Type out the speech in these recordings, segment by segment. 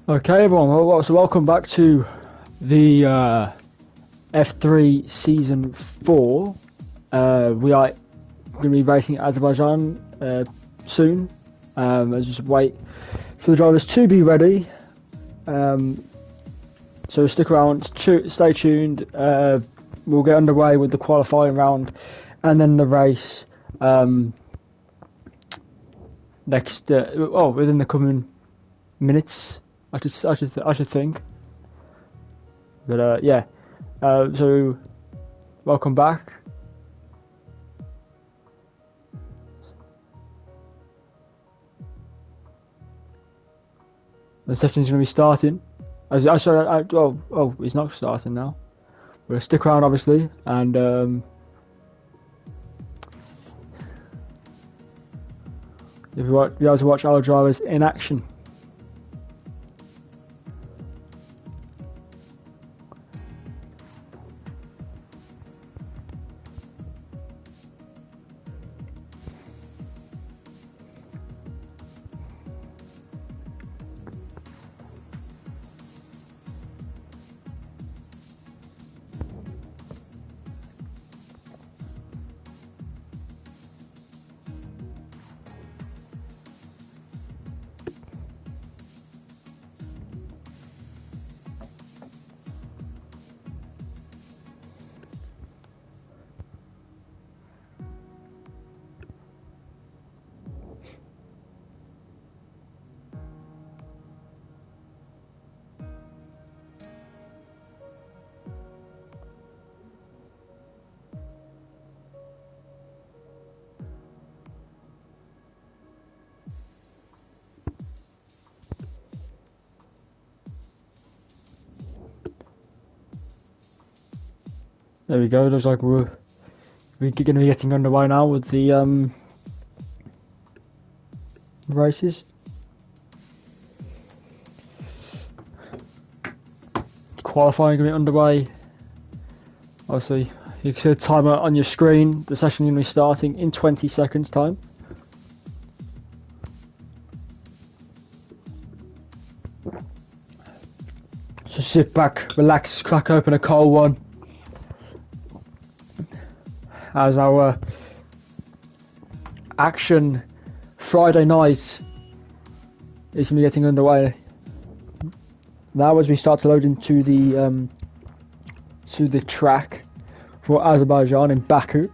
Okay, everyone. So welcome back to the F3 Season 4. We are going to be racing Azerbaijan soon. Let's just wait for the drivers to be ready. So stick around, stay tuned. We'll get underway with the qualifying round and then the race next. Within the coming minutes. I should think. But yeah. So welcome back. The session's going to be starting. It's not starting now. We'll stick around, obviously, and if you want, be able to watch our drivers in action. There we go. Looks like we're going to be getting underway now with the races. Qualifying going to be underway. Obviously, you can see the timer on your screen. The session going to be starting in 20 seconds time. So sit back, relax, crack open a cold one. As our action Friday night is going to be getting underway now as we start to load into the track for Azerbaijan in Baku.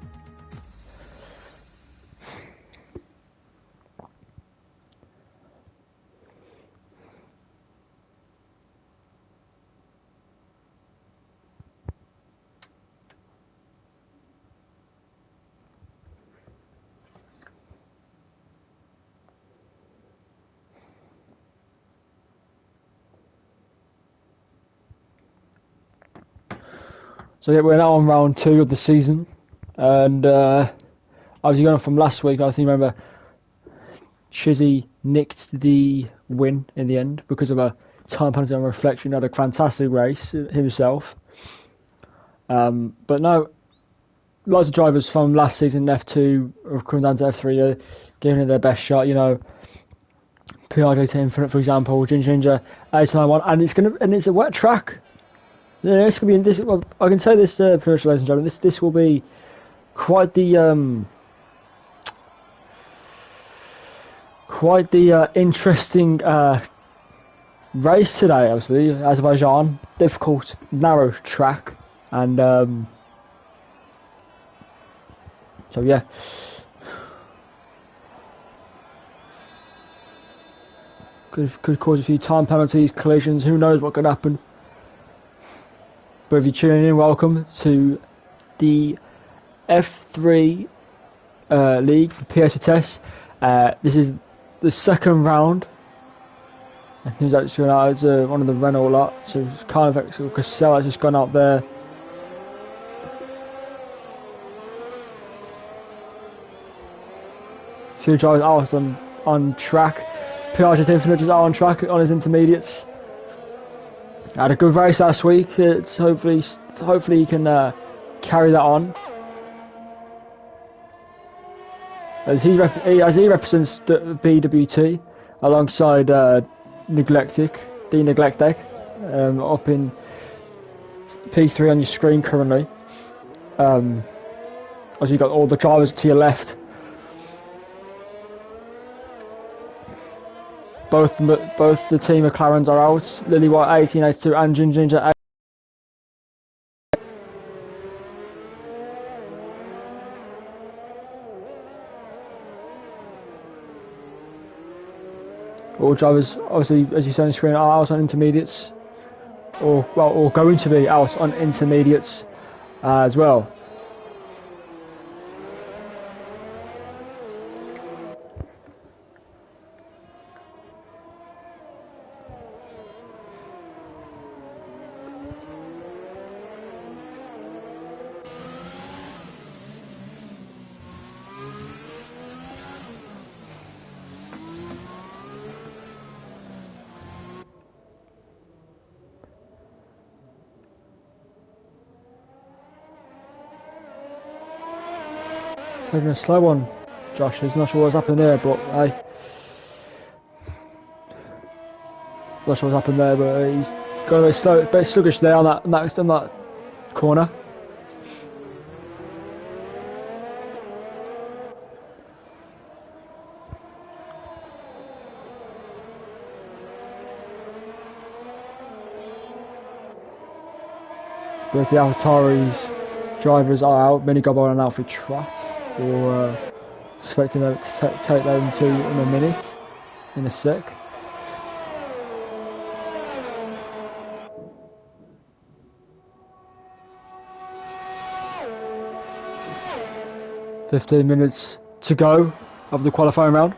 So yeah, we're now on round 2 of the season, and obviously going on from last week, I think remember Chizzy nicked the win in the end because of a time penalty on reflection. He had a fantastic race himself, but no, lots of drivers from last season F2 have come down to F3, giving it their best shot. You know, PRJ Infinite, for example, Ginger 891, and it's a wet track. Yeah, it's gonna be this. Well, I can say this, pretty much, ladies and gentlemen. This will be quite the interesting race today. Obviously, Azerbaijan, difficult, narrow track, and so yeah. Could cause a few time penalties, collisions. Who knows what could happen? But if you're tuning in, welcome to the F3 League for PS VITESSE. This is the second round. And who's actually going out? It's one of the Renault lot. So it's kind of actually Cassell has just gone out there. Few drivers are on track. PRJ Infinite is out on track on his intermediates. Had a good race last week. It's hopefully he can carry that on. As he represents the BWT alongside Neglectic. the neglect deck up in P3 on your screen currently. As you got all the drivers to your left. Both the team McLarens are out. Lily White 1882 and Ginger 8. All drivers, obviously, as you see on the screen, are out on intermediates, or going to be out on intermediates as well. Taking a slow one, Josh. He's not sure what's happened there, but not sure what's happened there, but he's got a bit slow, a bit sluggish there on that corner. Both the AlphaTauri's drivers are out. Mini Gobbo and Alfie Trot. Or expecting them to take them to in a minute, in a sec. "15 minutes to go of the qualifying round.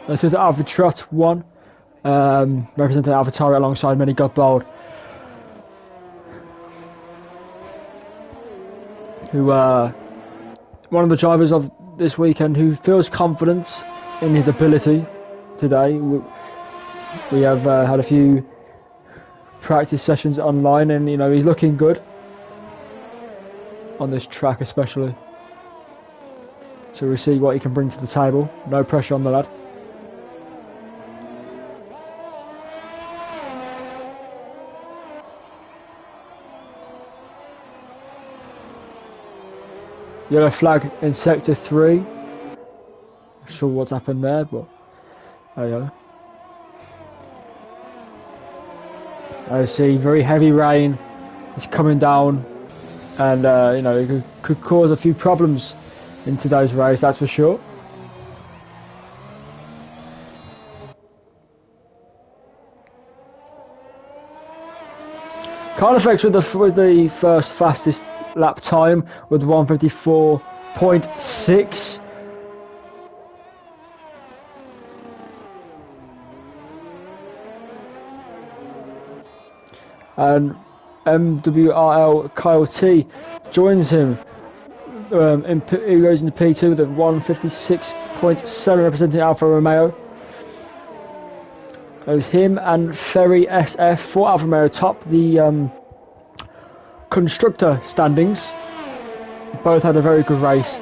This is Alfie Trot 1, representing AlphaTauri alongside Mini Godbold, who one of the drivers of this weekend who feels confident in his ability today. We have had a few practice sessions online, and you know he's looking good on this track especially. So we'll see what he can bring to the table. No pressure on the lad. Yellow flag in sector 3. Not sure what's happened there, but there you go. I see very heavy rain is coming down, and you know it could cause a few problems in today's race, that's for sure. Carnifex with the first fastest lap time with 1:54.6. And MWRL Kyle T joins him. He goes into P2 with a 1:56.7 representing Alfa Romeo. It was him and Ferry SF for Alfa Romeo top the constructor standings. Both had a very good race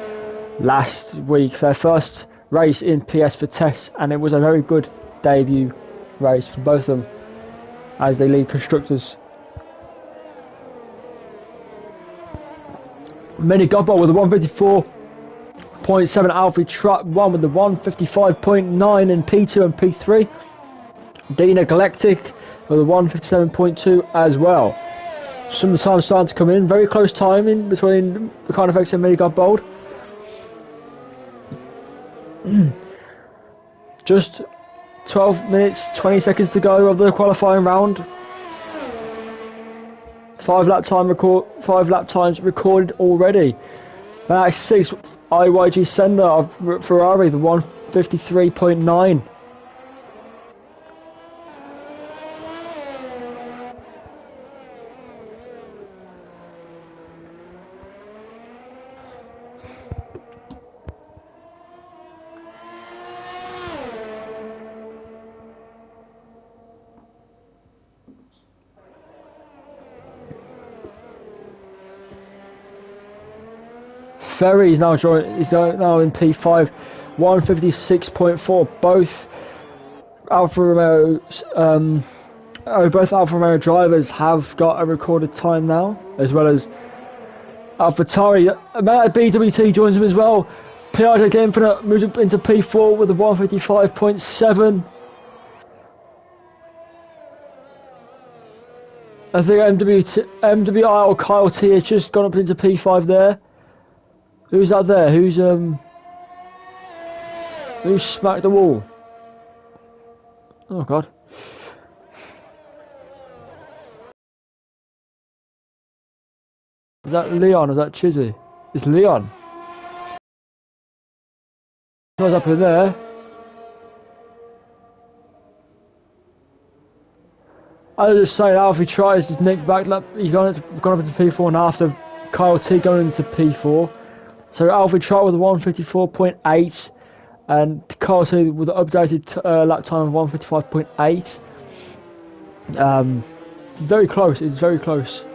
last week. Their first race in PS VITESSE, and it was a very good debut race for both of them as they lead constructors. Mini Godbold with a 1:54.7, Alfie Trot 1 with the 1:55.9 in P2 and P3. Dina Galactic with a 1:57.2 as well. Some of the time starting to come in, very close time in between the Carnifex and Mini Godbold. Just 12 minutes 20 seconds to go of the qualifying round. 5 lap times recorded already. That's 6 IYG Sender of Ferrari, the 1:53.9. Ferry is now joined. He's now in P5, 156.4. Both Alfa Romeo, both Alfa Romeo drivers have got a recorded time now, as well as AlphaTauri. BWT joins him as well. Piaget Infinite moves up into P4 with a 155.7. I think MWI or Kyle T has just gone up into P5 there. Who's that there? Who's smacked the wall? Oh god. Is that Leon? Is that Chizzy? It's Leon. What's happening there? I was just saying, Alfie tries to nick back. He's gone up into P4 now after Kyle T going into P4. So Alfie tried with a 154.8 and Kyle T with an updated lap time of 155.8. Very close. It's very close.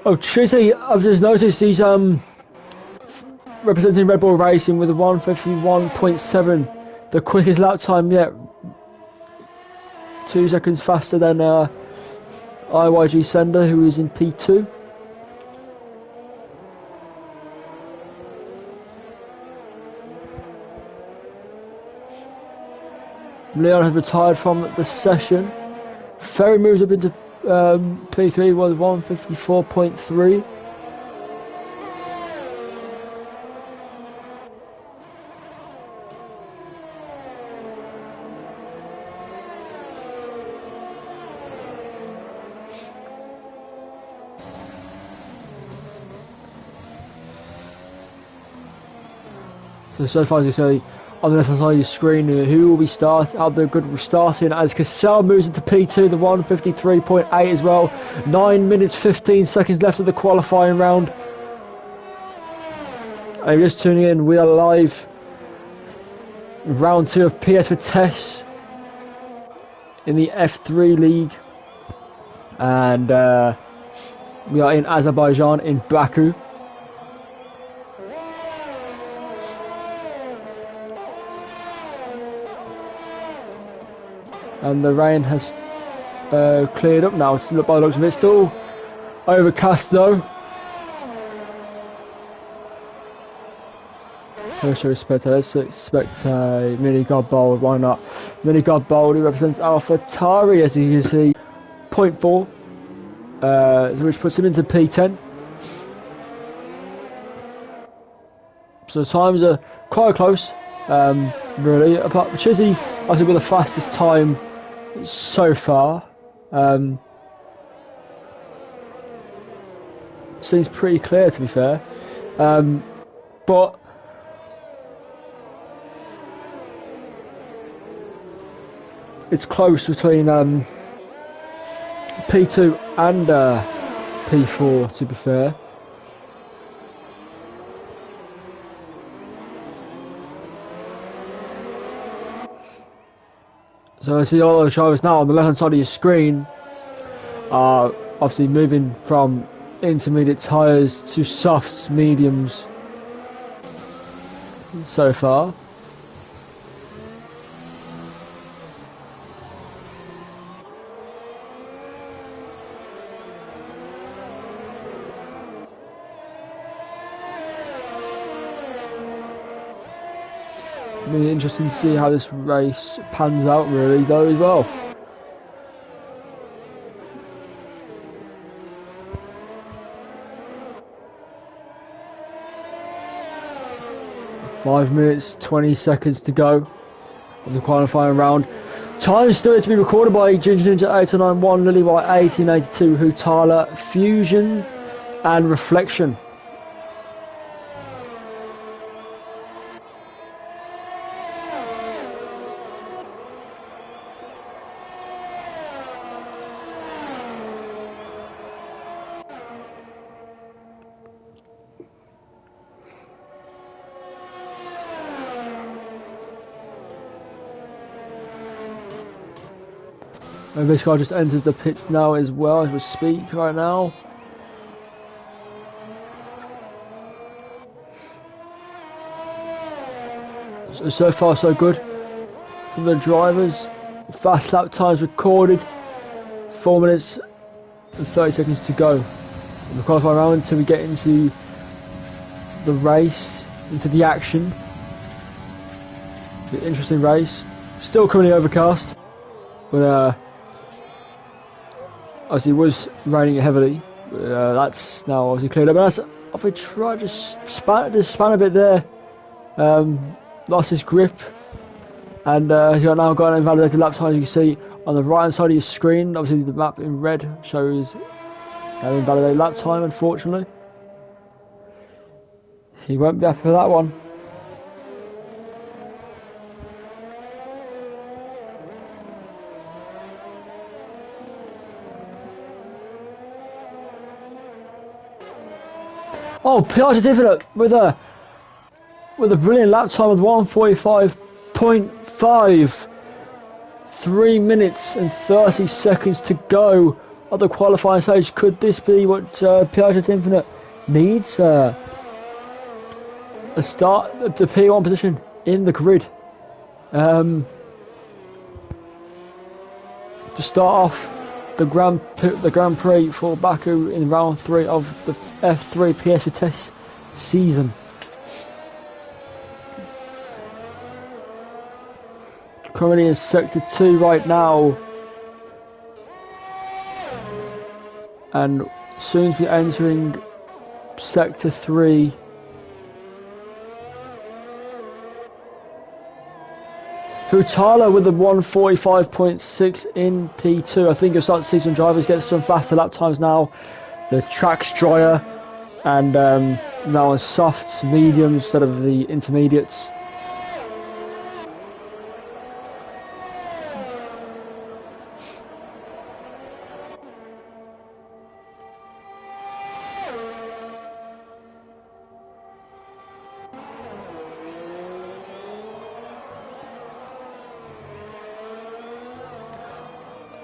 Oh, Chizzy, I've just noticed he's representing Red Bull Racing with a 151.7, the quickest lap time yet. 2 seconds faster than IYG Sender, who is in P2. Leon has retired from the session. Ferry moves up into P3 with 154.3. So far as you see on the left hand side of your screen, who will be starting as Cassell moves into P2, the 153.8 as well. 9 minutes 15 seconds left of the qualifying round. And you're just tuning in, we are live. Round 2 of PS VITESSE in the F3 League. And we are in Azerbaijan, in Baku. And the rain has cleared up now, by the looks of it. Still overcast though. Let's expect a Mini Godbold, why not? Mini Godbold, who represents AlphaTauri, as you can see, 0.4, which puts him into P10. So the times are quite close, really. Apart from Chizzy, I think with the fastest time so far. Seems pretty clear, to be fair. But it's close between P2 and P4, to be fair. So I see all the drivers now on the left hand side of your screen are obviously moving from intermediate tyres to softs, mediums so far. Really interesting to see how this race pans out, really, though, as well. Five minutes, 20 seconds to go of the qualifying round. Time is still to be recorded by Ginger Ninja 8091, Lily White 1882, Hutala, Fusion, and Reflection. And this guy just enters the pits now as well as we speak right now. So far so good from the drivers. Fast lap times recorded. 4 minutes and 30 seconds to go in the qualifying round until we get into the race, into the action. The interesting race. Still currently overcast, but obviously it was raining heavily. But, that's now obviously cleared up. But that's, if we try just span a bit there. Lost his grip, and he's now got an invalidated lap time. As you can see on the right hand side of your screen, obviously the map in red shows an invalidated lap time, unfortunately. He won't be happy for that one. Oh, Piaget Infinite with a brilliant lap time of 1:45.5. 3 minutes and 30 seconds to go at the qualifying stage. Could this be what Piaget Infinite needs? A start, the P1 position in the grid. To start off the Grand Prix for Baku in round 3 of the F3 PS VITESSE season. Currently in sector 2 right now, and soon to be entering sector 3. Hutala with a 1:45.6 in P2. I think you'll start to see some drivers get some faster lap times now. The track's drier, and now on softs, mediums instead of the intermediates.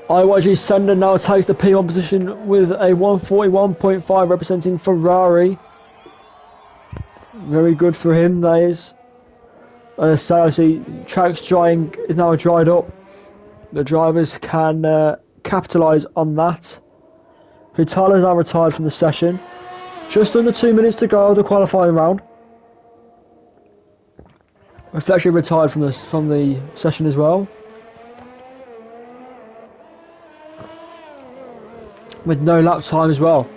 IYG Sender now takes the P1 position with a 1:41.5 representing Ferrari. Very good for him, that is. As I say, track's drying is now dried up. The drivers can capitalise on that. Hutala is now retired from the session. Just under 2 minutes to go of the qualifying round. Reflection retired from the session as well. With no lap time as well.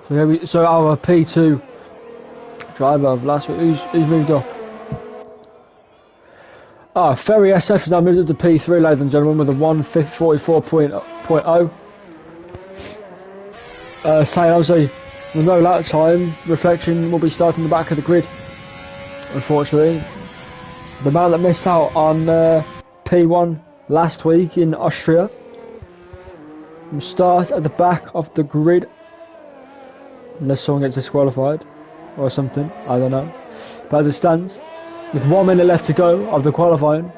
So our P2 driver of last week, who's moved up? Ferry SF has now moved up to P3, ladies and gentlemen, with a 1:44.0. Saying obviously, with no lap time, Reflection will be starting the back of the grid, unfortunately. The man that missed out on P1 last week in Austria will start at the back of the grid, unless someone gets disqualified or something, I don't know. But as it stands, with 1 minute left to go of the qualifying,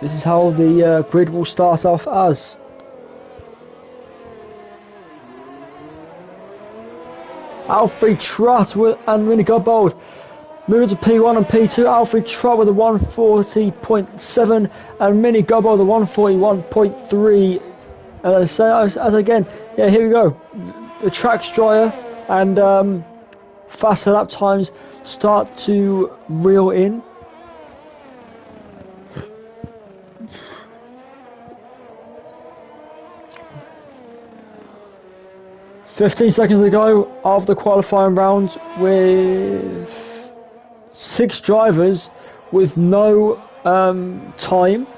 this is how the grid will start off as. Alfred Trott and Winnie Godbold moving to P1 and P2. Alfred Trott with a 1:40.7 and Minnie Godbold a 1:41.3. And as again, yeah, here we go. The track's drier and faster lap times start to reel in. "15 seconds to go of the qualifying round with 6 drivers with no time.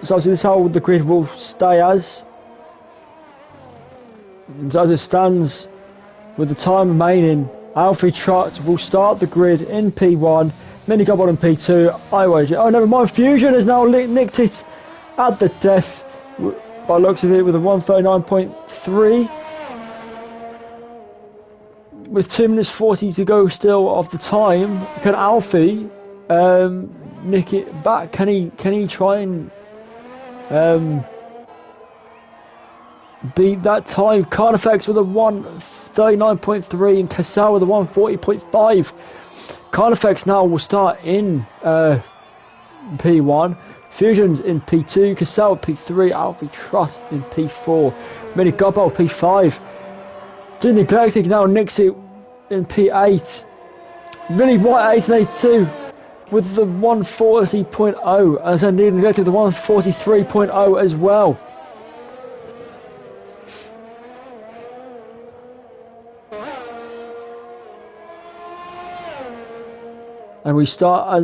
So obviously this is how the grid will stay as. And as it stands, with the time remaining, Alfie Trott will start the grid in P1, Minnie Godbold in P2, IYG. Oh, never mind, Fusion has now nicked it at the death. by the looks of it with a 1:39.3. With 2 minutes 40 to go still of the time, can Alfie nick it back? Can he try and beat that time? Carnifex with a 1:39.3 and Cassell with a 1:40.5. Carnifex now will start in P1. Fusions in P2. Cassell P3. Alfie Trust in P4. Mini Gobbo P5. Junior Galactic now nicks it in P8. Really White 882 with the 140.0, as I need to go to the 143.0 as well. And we start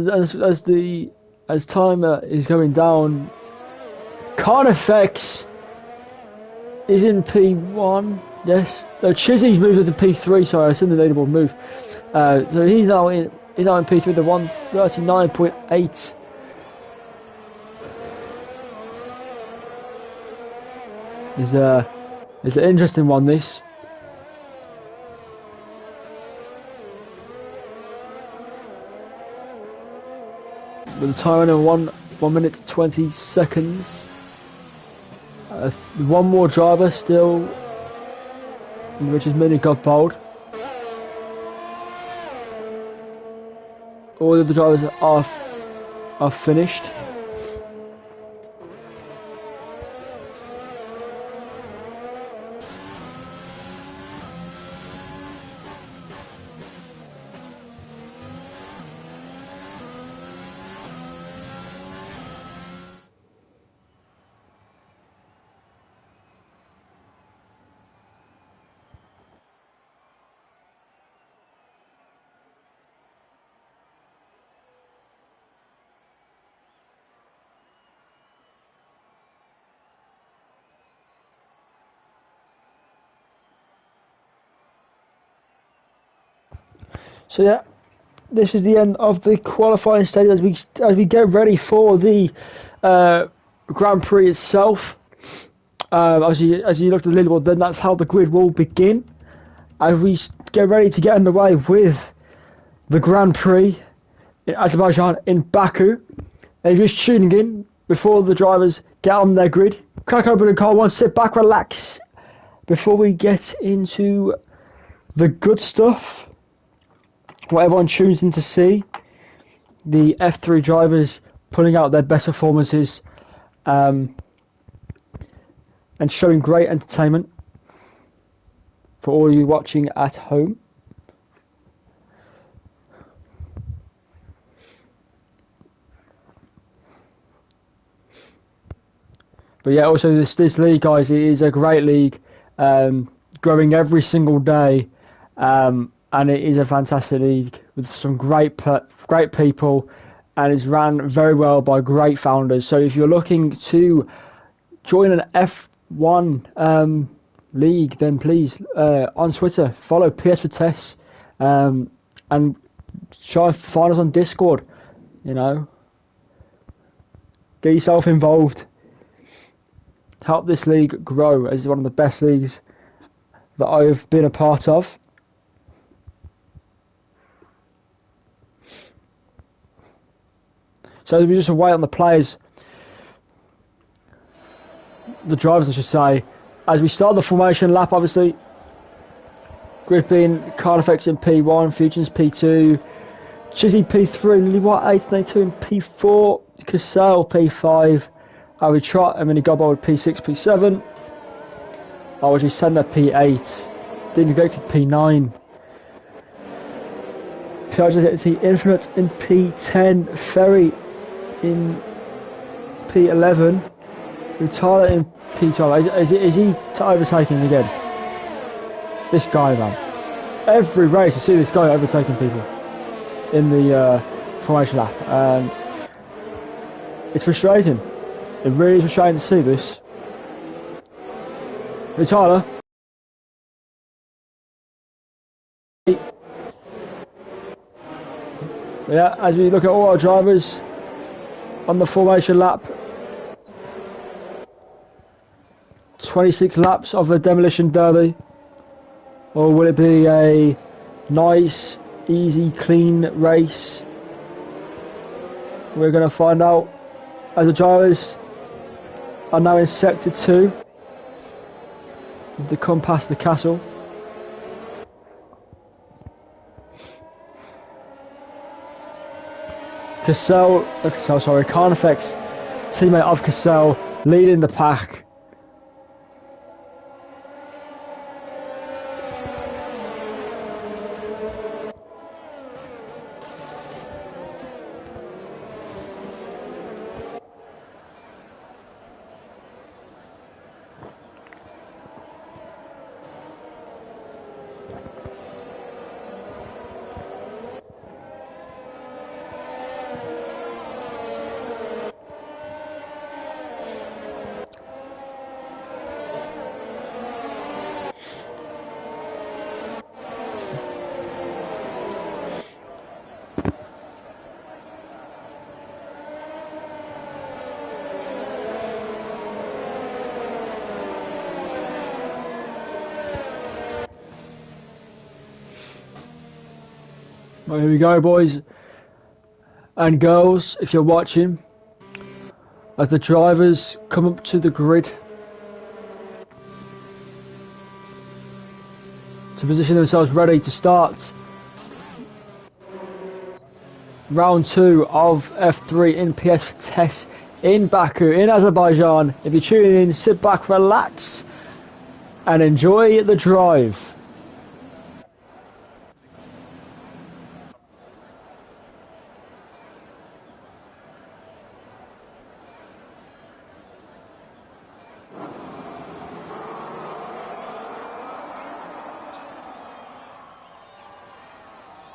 as timer is going down. Carnifex is in P1. Yes, no, Chizzy's moved to P3. Sorry, I said the available move. So he's now in P3, the 139.8. Is an interesting one, this. With the time in 1 minute 20 seconds. One more driver still, which is Mini Godbold. All of the drivers are finished. So yeah, this is the end of the qualifying stage as we get ready for the Grand Prix itself. As you look at the leaderboard, then that's how the grid will begin. As we get ready to get underway with the Grand Prix in Azerbaijan in Baku. And you're just tuning in before the drivers get on their grid. Crack open the car one, sit back, relax before we get into the good stuff. What everyone tunes in to see, the F3 drivers pulling out their best performances and showing great entertainment for all you watching at home. But yeah, also this league, guys, it is a great league, growing every single day. And it is a fantastic league with some great people, and it's ran very well by great founders. So if you're looking to join an F1 league, then please on Twitter follow PS VITESSE, and try and find us on Discord. You know, get yourself involved. Help this league grow, as it's one of the best leagues that I've been a part of. So we just wait on the players, the drivers I should say, as we start the formation lap. Obviously, grid being Carnifex in P1, Fusions P2, Chizzy P3, Lily White 882 in P4, Cassell P5, Avi Trot and Mini Gobbo P6, P7, RG Sender P8, Dino Galactic P9, PRGT Infinite in P10, Ferry in P11, Utala in P12. Is he overtaking again? This guy, man. Every race you see this guy overtaking people in the formation lap, and it's frustrating. It really is frustrating to see this. Utala. Yeah, as we look at all our drivers on the formation lap, 26 laps of a demolition derby? Or will it be a nice, easy, clean race? We're going to find out as the drivers are now in Sector 2. They come past the castle. Carnifex, teammate of Cassell, leading the pack. Well, here we go, boys and girls, if you're watching, as the drivers come up to the grid to position themselves ready to start round 2 of F3 in PS VITESSE in Baku, in Azerbaijan. If you're tuning in, sit back, relax and enjoy the drive.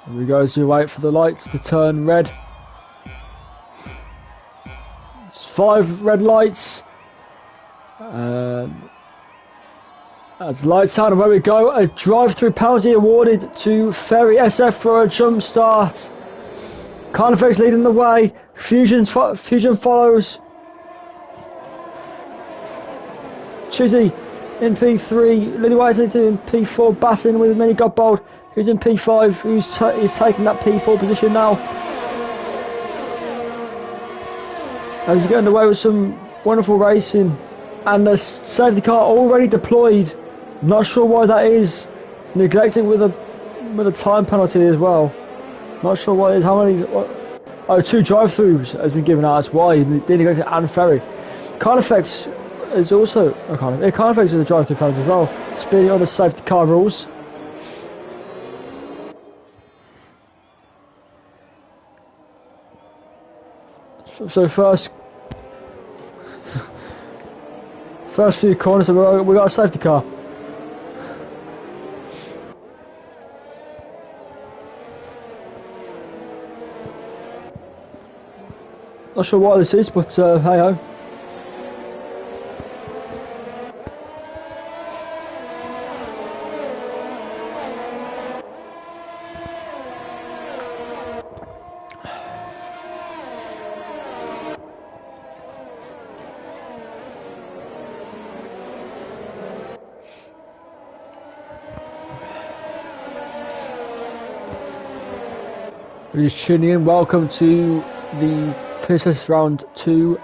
Here we go as we wait for the lights to turn red. It's 5 red lights. That's lights out, and where we go, a drive-through penalty awarded to Ferry SF for a jump start. Carnifex leading the way. Fusion follows. Chizzy in P3, Lily White in P4, Bassin with Mini Godbold, who's in P5, who's taking that P4 position now. And he's getting away with some wonderful racing, and the safety car already deployed. Not sure why that is. Neglected with a time penalty as well. Not sure why it is. How many? Oh, 2 drive-throughs has been given out. That's why they neglected and Ferry. Carnifex is also Carnifex is a drive-through penalty as well. Speeding on the safety car rules. So first few corners, so we got a safety car. Not sure what this is, but hey ho. If you're just tuning in, welcome to the PSS round 2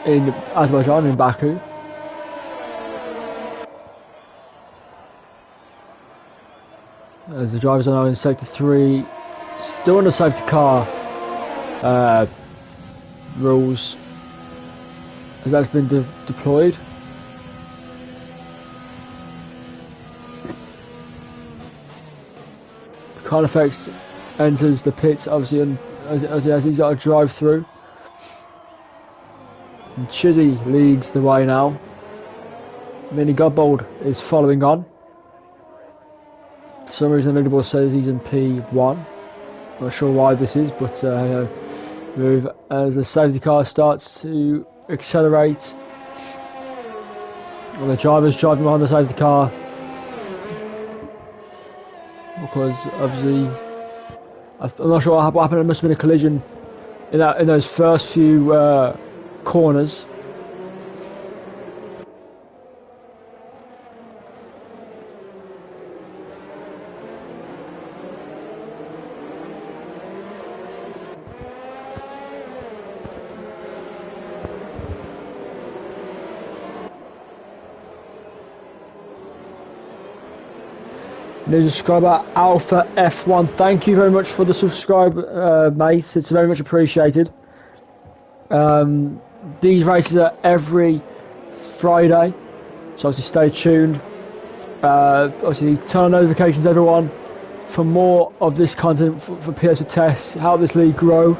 in Azerbaijan, in Baku. As the drivers are now in sector 3, still under safety car rules, as that's been deployed. Carnifex enters the pits, obviously, and as he's got a drive through. And Chizzy leads the way now. Mini Godbold is following on. For some reason, the leaderboard says he's in P1. Not sure why this is, but move as the safety car starts to accelerate. And the driver's driving behind the safety car, because obviously I'm not sure what happened. It must have been a collision in those first few corners. New subscriber Alpha F1. Thank you very much for the subscribe, mate. It's very much appreciated. These races are every Friday, so obviously stay tuned. Obviously turn on notifications, everyone, for more of this content for PS VITESSE. Help this league grow.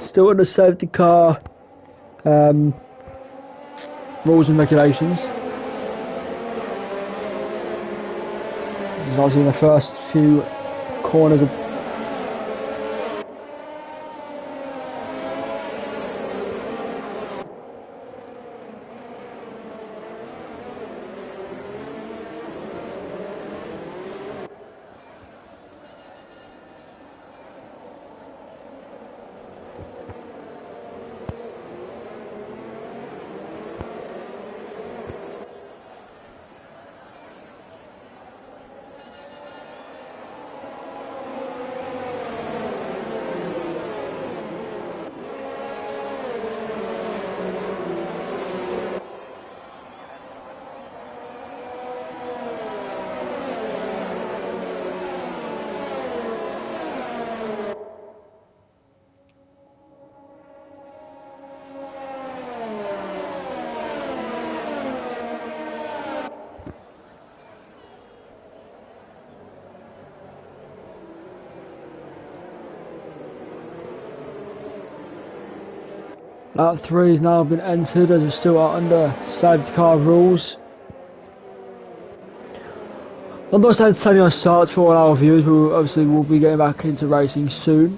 Still under safety car rules and regulations. This is obviously in the first few corners of Lap 3 has now been entered as we still are under safety car rules. I'm not saying setting on starts for all our viewers, but obviously we'll be getting back into racing soon.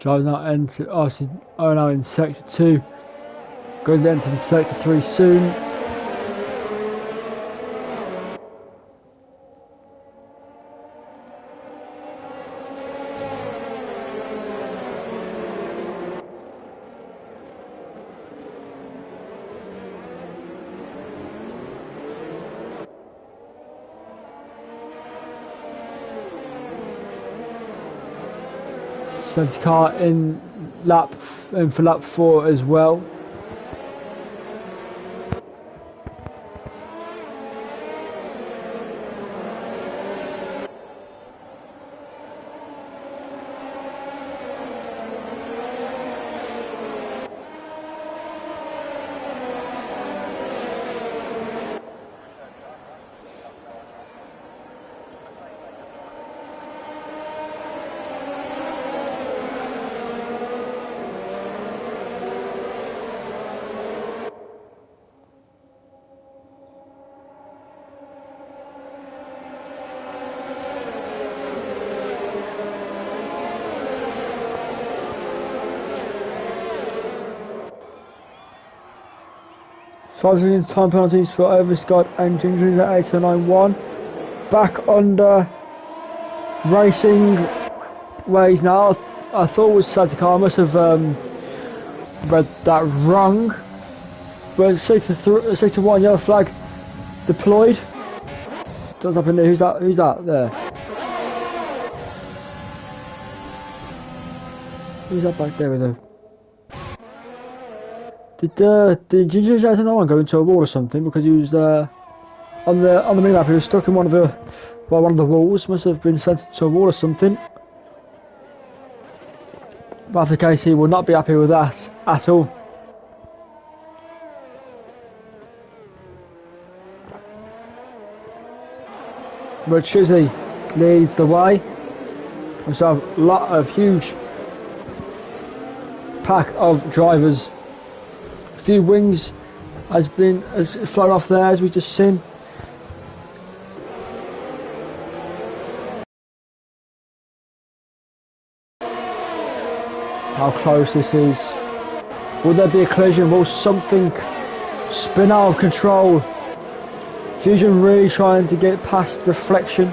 Drivers now enter, are now in sector 2. Going to be entering sector 3 soon. Safety car in for lap 4 as well. Five seconds time penalties for overscott and injuries at 8091. Back under racing ways now. I thought it was safety car. I must have read that wrong. But sector 1 yellow flag deployed. What's happening there? Who's that? Who's that there? Who's that back there with the? Did Ginger Jason go into a wall or something? Because he was on the minimap. He was stuck in one of by one of the walls. Must have been sent to a wall or something. But after case, he will not be happy with that at all. But Chizzy leads the way. We have a lot of huge pack of drivers. A few wings has flown off there, as we just seen. How close this is. Will there be a collision? Will something spin out of control? Fusion really trying to get past reflection.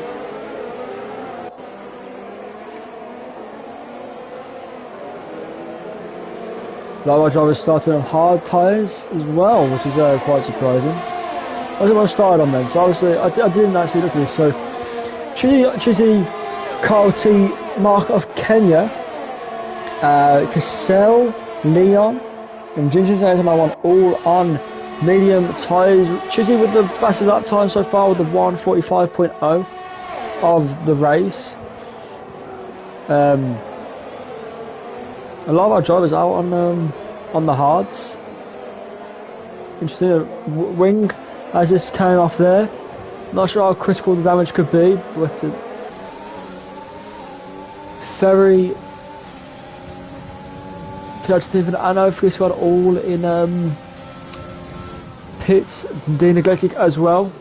A lot of our drivers started on hard tyres as well, which is quite surprising. I think I started on then, so obviously I didn't actually look at this. So Chizzy, Carl T, Mark of Kenya, Cassell, Leon, and Ginger James one all on medium tyres. Chizzy with the fastest lap time so far with the 1:45.0 of the race. A lot of our drivers out on the hards. Interesting. Wing as this came off there. Not sure how critical the damage could be, but very competitive. I know if this got all in pits, the neglected as well.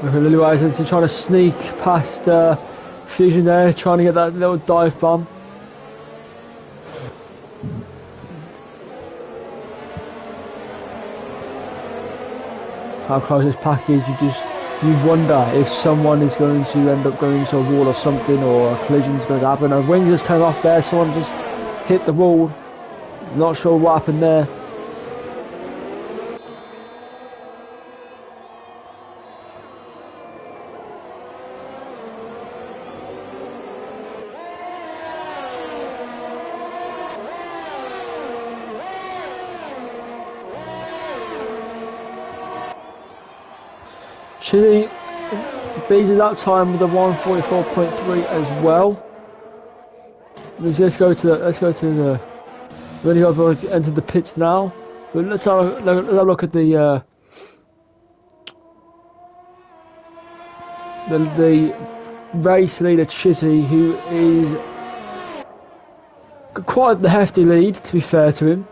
Look at Lily Wise trying to sneak past Fusion there, trying to get that little dive bomb. How close this pack is, you wonder if someone is going to end up going into a wall or something, or a collision is going to happen. A wing just came off there, someone just hit the wall. Not sure what happened there. Chile beats that time with a 1:44.3 as well. Let's go to the. We're going to enter the pits now. But let's have a look at the race leader Chizzy, who is quite the hefty lead, to be fair to him.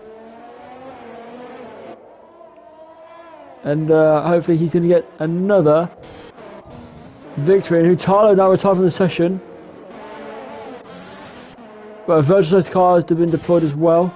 And hopefully he's going to get another victory. And Hutalo now retired from the session. But virtual safety cars have been deployed as well.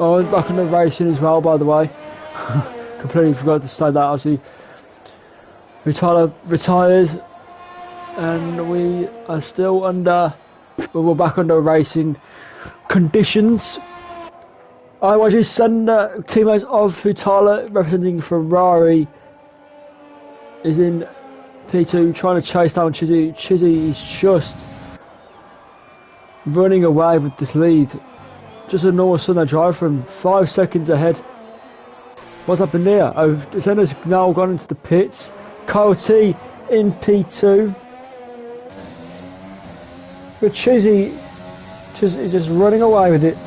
Oh, and back on the racing as well, by the way. Completely forgot to state that. Obviously, Tyler retires, and we are still under. Well, we're back under racing conditions. I want to send teammates of Hutala representing Ferrari is in P2 trying to chase down Chizzy. Chizzy is just running away with this lead. Just a normal Sunday drive from 5 seconds ahead. What's happened here? Oh, Senna's now gone into the pits. Kyle T in P2. But Chizzy He's just running away with it.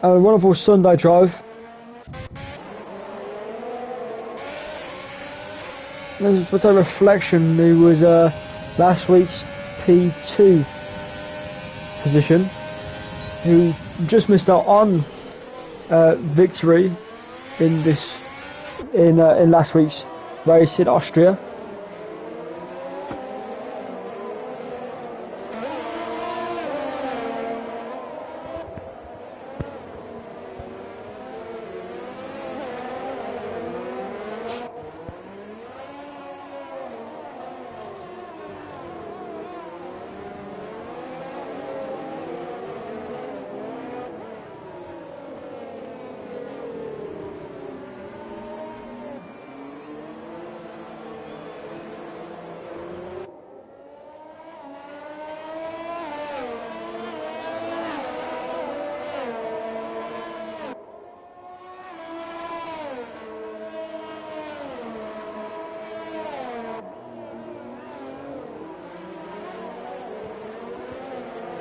A wonderful Sunday drive. This is a reflection who was last week's P2 position, who just missed out on victory in last week's race in Austria.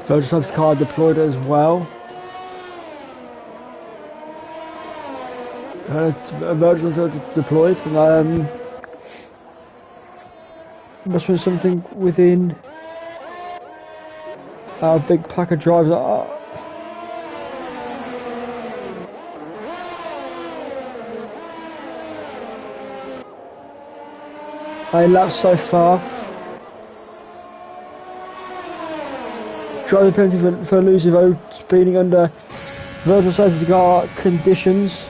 Virtual safety car deployed as well. Emergency deployed. Must be something within our big pack of drivers. 8 laps so far. Driver penalty for losing road speeding under virtual safety car conditions.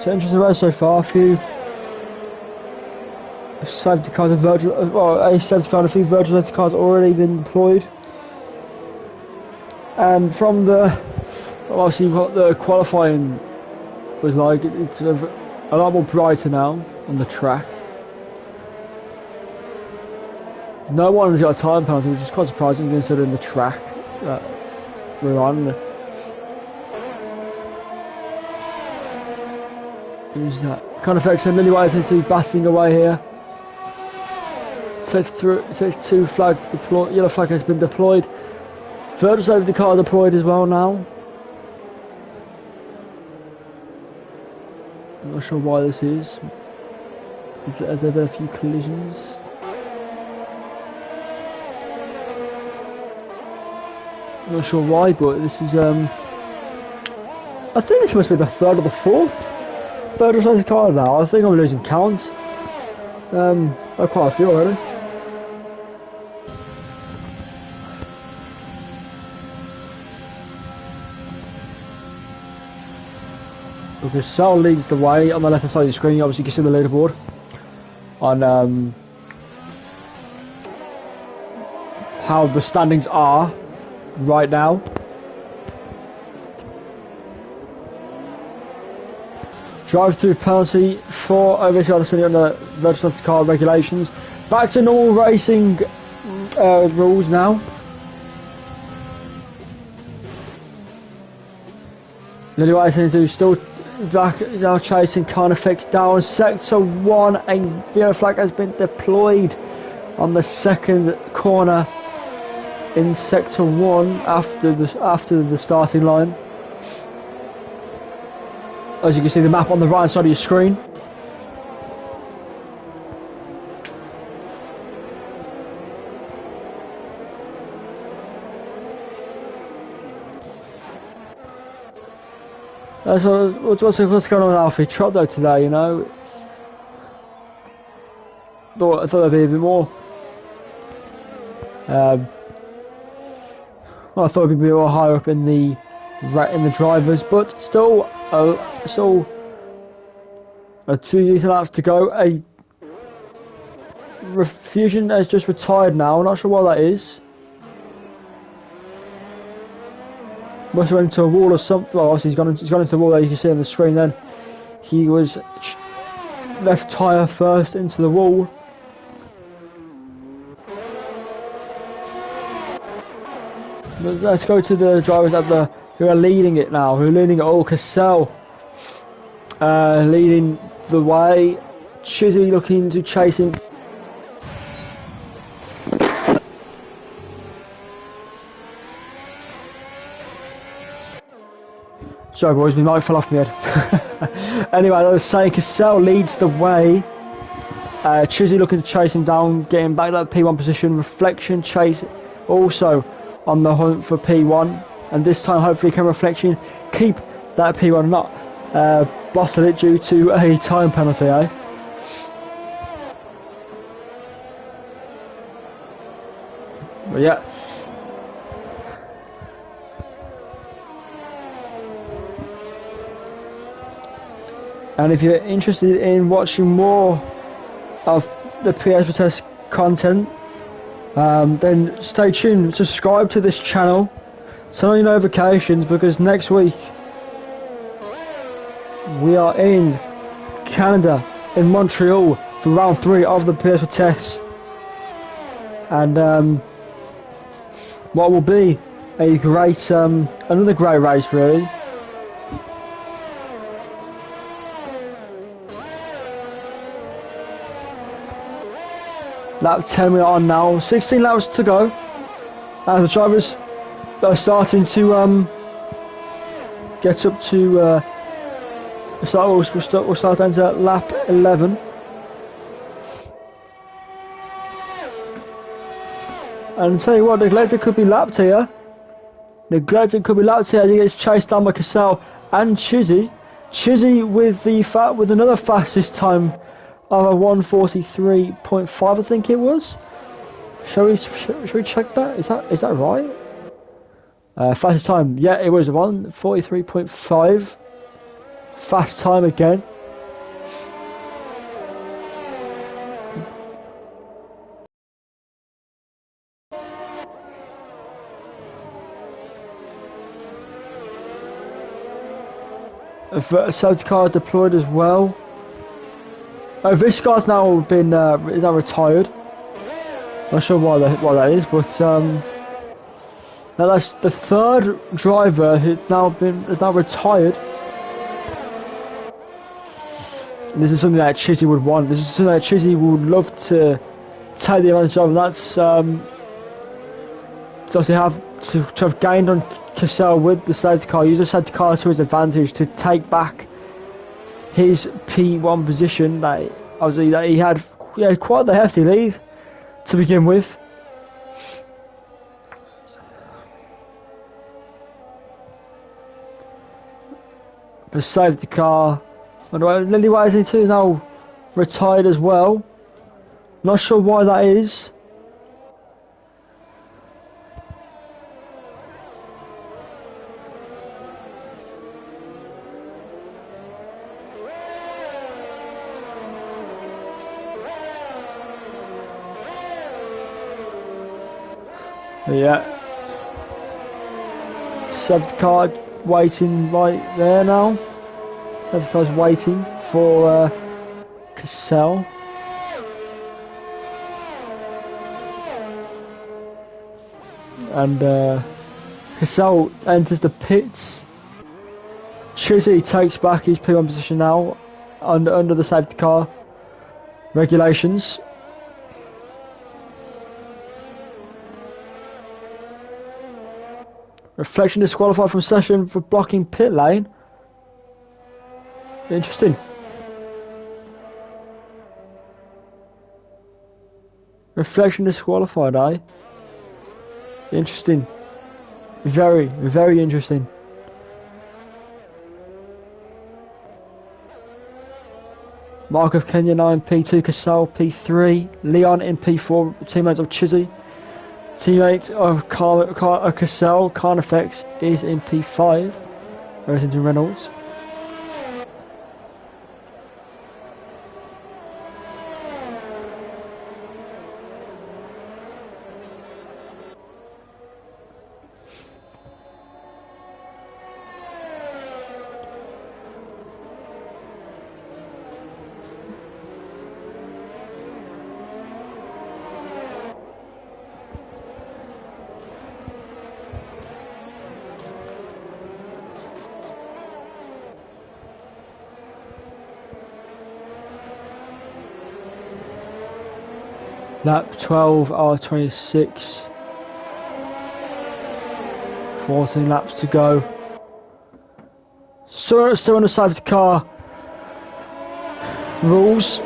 So interesting race so far. A few safety cars and a safety car and a few virtual safety cars already been deployed. And from obviously what the qualifying was like, it's a lot more brighter now on the track. No one's got a time penalty, which is quite surprising considering the track that we're on. Who's that? Kind of affects him. Lily White seems to be batting away here. Safety 2 flag deployed. Yellow flag has been deployed. Virtual safety car deployed as well now. I'm not sure why this is. Has there been a few collisions? I'm not sure why, but this is I think this must be the third or the fourth virtual safety car now. I think I'm losing count. Quite a few already. Because Sal leads the way on the left hand side of the screen. Obviously you can see the leaderboard on how the standings are right now. Drive-through penalty for overspeeding under virtual safety car regulations. Back to normal racing rules now. Lily White seems to still back now chasing Carnifex down sector 1. A yellow flag has been deployed on the second corner in sector 1 after the starting line. As you can see the map on the right side of your screen. So what's going on with Alfie Trot though today, you know? I thought there'd be a bit more. Well, I thought it'd be more higher up in the in the drivers, but still 2 laps to go. A Fusion has just retired now. I'm not sure why that is. Must have went into a wall or something. Well, obviously he's gone into the wall there. You can see on the screen. Then he was left tyre first into the wall. But let's go to the drivers who are leading it now. Who are leading it all? Cassell leading the way. Chizzy looking to chase him. Sorry boys, my mic fell off my head. Anyway, I was saying Cassell leads the way. Chizzy looking to chase him down, getting back that P1 position. Reflection chase also on the hunt for P1. And this time hopefully can Reflection keep that P1, not bottle it due to a time penalty, eh? But yeah. And if you're interested in watching more of the PS VITESSE content, then stay tuned, subscribe to this channel, turn on your notifications, because next week we are in Canada, in Montreal, for round 3 of the PS VITESSE. And what will be a great, another great race really. Lap 10 we're on now, 16 laps to go. As the drivers are starting to get up to we'll start into lap 11. And tell you what, Neglected could be lapped here. Neglected could be lapped here as he gets chased down by Cassell and Chizzy. Chizzy with another fastest time of a 1:43.5, I think it was. Shall we check that? Is that right? Fastest time, yeah, it was 1:43.5. Fast time again. A safety car deployed as well. Oh, this car's now been is now retired. Not sure why that is, but now that's the third driver who's now retired. And this is something that Chizzy would want. This is something that Chizzy would love to take the advantage of, and that's to obviously have gained on Cassell with the safety car. Use the safety car to his advantage to take back his P1 position that obviously that he had quite the hefty lead to begin with. The safety car, Lily Wisely too now retired as well. Not sure why that is. Yeah, safety car waiting right there now. Safety car's waiting for Cassell. And Cassell enters the pits. Chizzy takes back his P1 position now under the safety car regulations. Reflection disqualified from session for blocking pit lane. Interesting. Reflection disqualified, eh? Interesting. Very, very interesting. Mark of Kenya 9, P2, Cassell P3, Leon in P4, teammates of Chizzy. Teammate of Cassell, Carnifex, is in P5. Racing to Reynolds. Lap 12, hour 26. 14 laps to go. So still on the side of the car. Rules.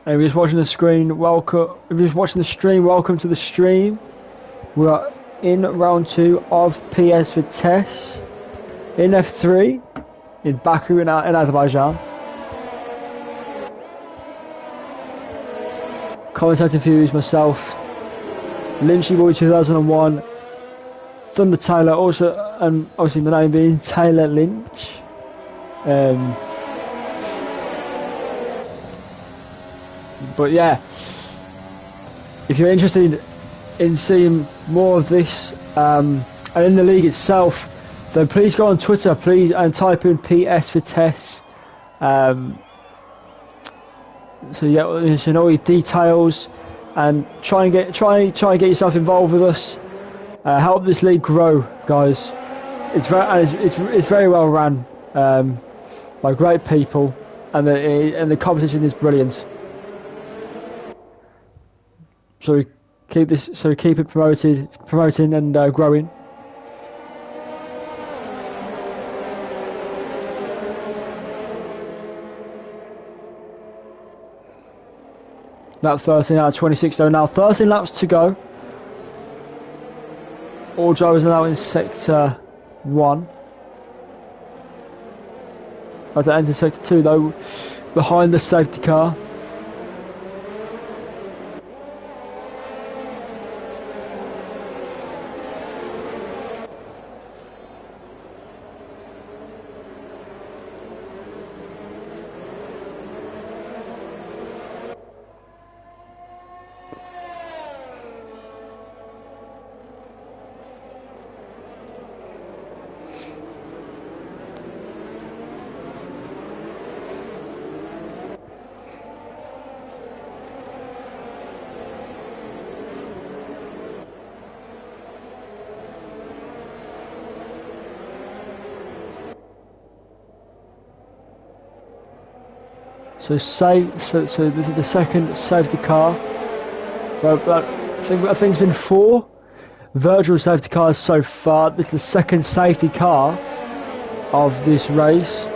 If you're just watching the screen, welcome. If you're just watching the stream, welcome to the stream. We are in round 2 of PS VITESSE in F3 in Baku in Azerbaijan. Commentating for you is myself, Lynchy Boy 2001, Thunder Taylor, also, and obviously my name being Taylor Lynch. But yeah, if you're interested in seeing more of this and in the league itself, then please go on Twitter, please, and type in PS VITESSE. So yeah, you should know all your details, and try and get yourself involved with us. Help this league grow, guys. It's very well run by great people, and the competition is brilliant. So we keep it promoting and growing. Lap 13 out of 26 though. Now 13 laps to go. All drivers are now in sector 1. About to enter sector 2 though, behind the safety car. So this is the second safety car. But I think it's been 4 virtual safety cars so far. This is the second safety car of this race.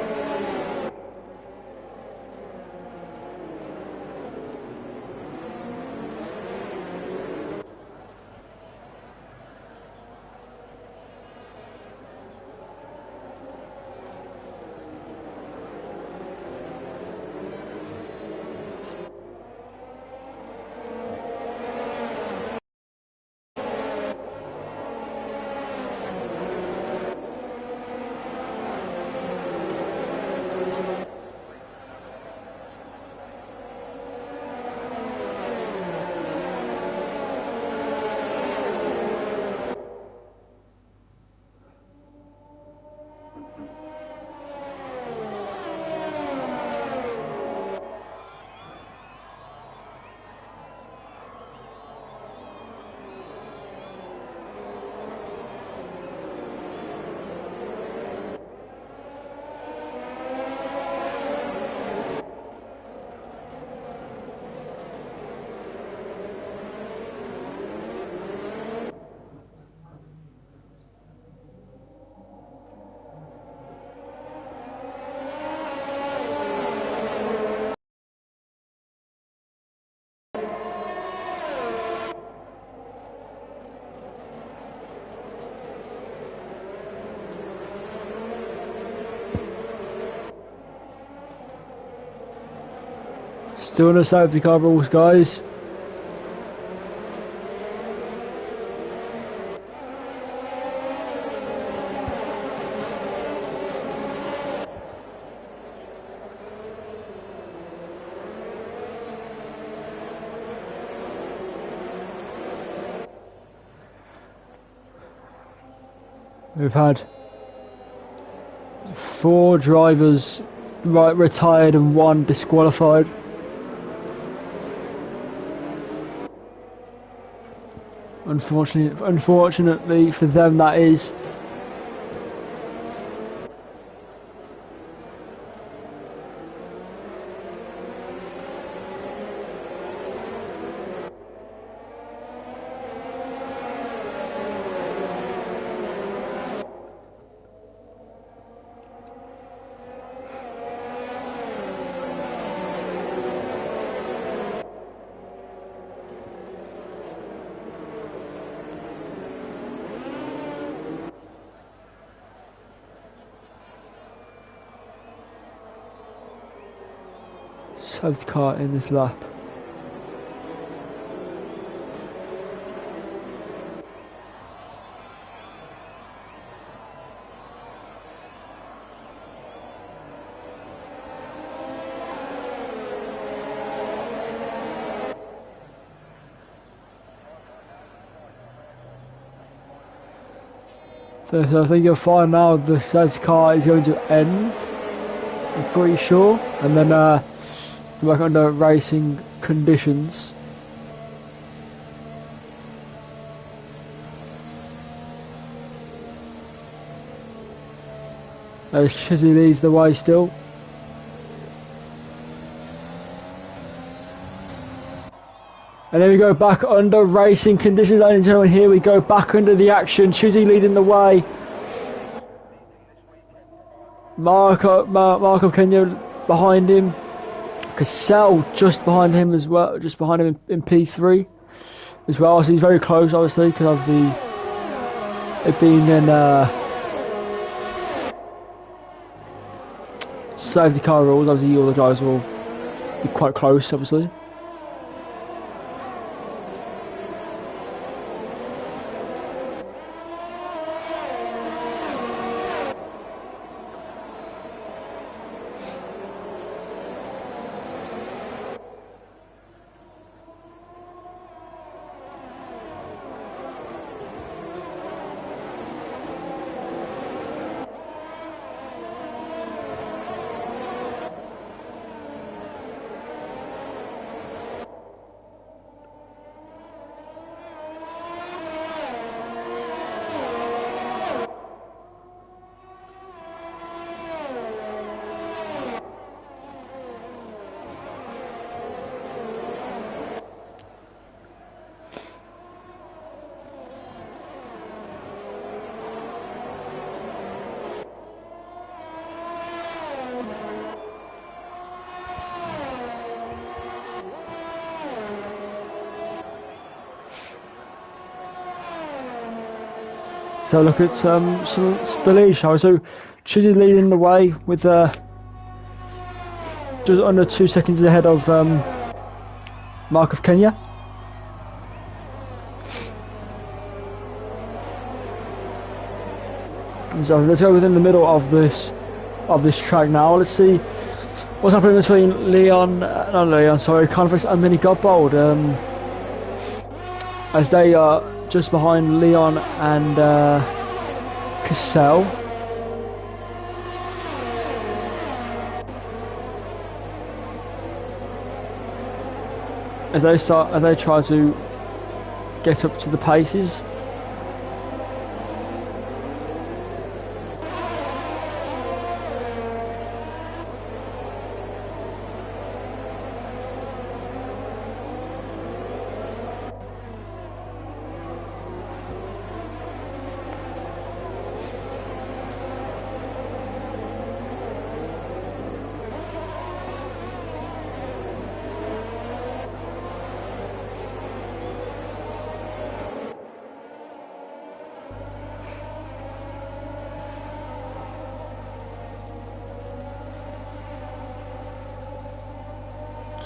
Still in the safety car rules, guys. We've had 4 drivers retired and 1 disqualified. Unfortunately for them, that is. Safety car in this lap. So I think you'll find now the safety car is going to end, I'm pretty sure, and then back under racing conditions. Shizzy leads the way still. And then we go back under racing conditions, ladies and gentlemen. Here we go back under the action. Shizzy leading the way. Mark of Kenya behind him. Cassell just behind him as well, just behind him in P3 as well. So he's very close, obviously, because of it being in safety car rules. Obviously, all the drivers will be quite close, obviously. So look at some the lead, shall we? So Chidi leading the way with just under 2 seconds ahead of Mark of Kenya. So let's go within the middle of this track now. Let's see what's happening between Convex and Mini Godbold, as they are just behind Leon and Cassell. As they try to get up to the paces.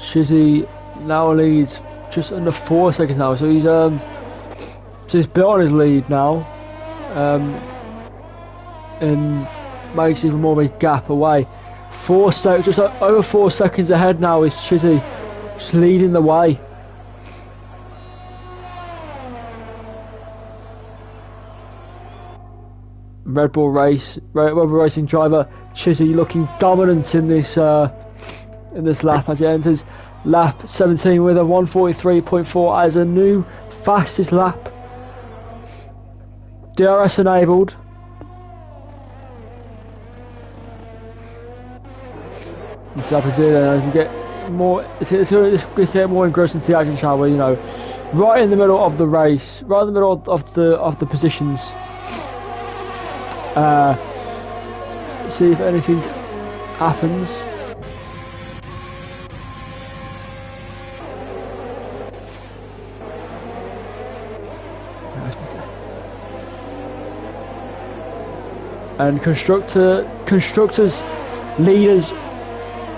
Shizzy now leads just under 4 seconds now, so he's built on his lead now, and makes even more of a gap away. Just over 4 seconds ahead now is Shizzy, just leading the way. Red Bull Racing driver Shizzy looking dominant in this lap as he enters lap 17 with a 1:43.4 as a new fastest lap. DRS enabled. This lap is in, and we get more. It's going to get more engrossed into the action, shall we? You know, right in the middle of the race, right in the middle of the positions. See if anything happens. And constructors, leaders,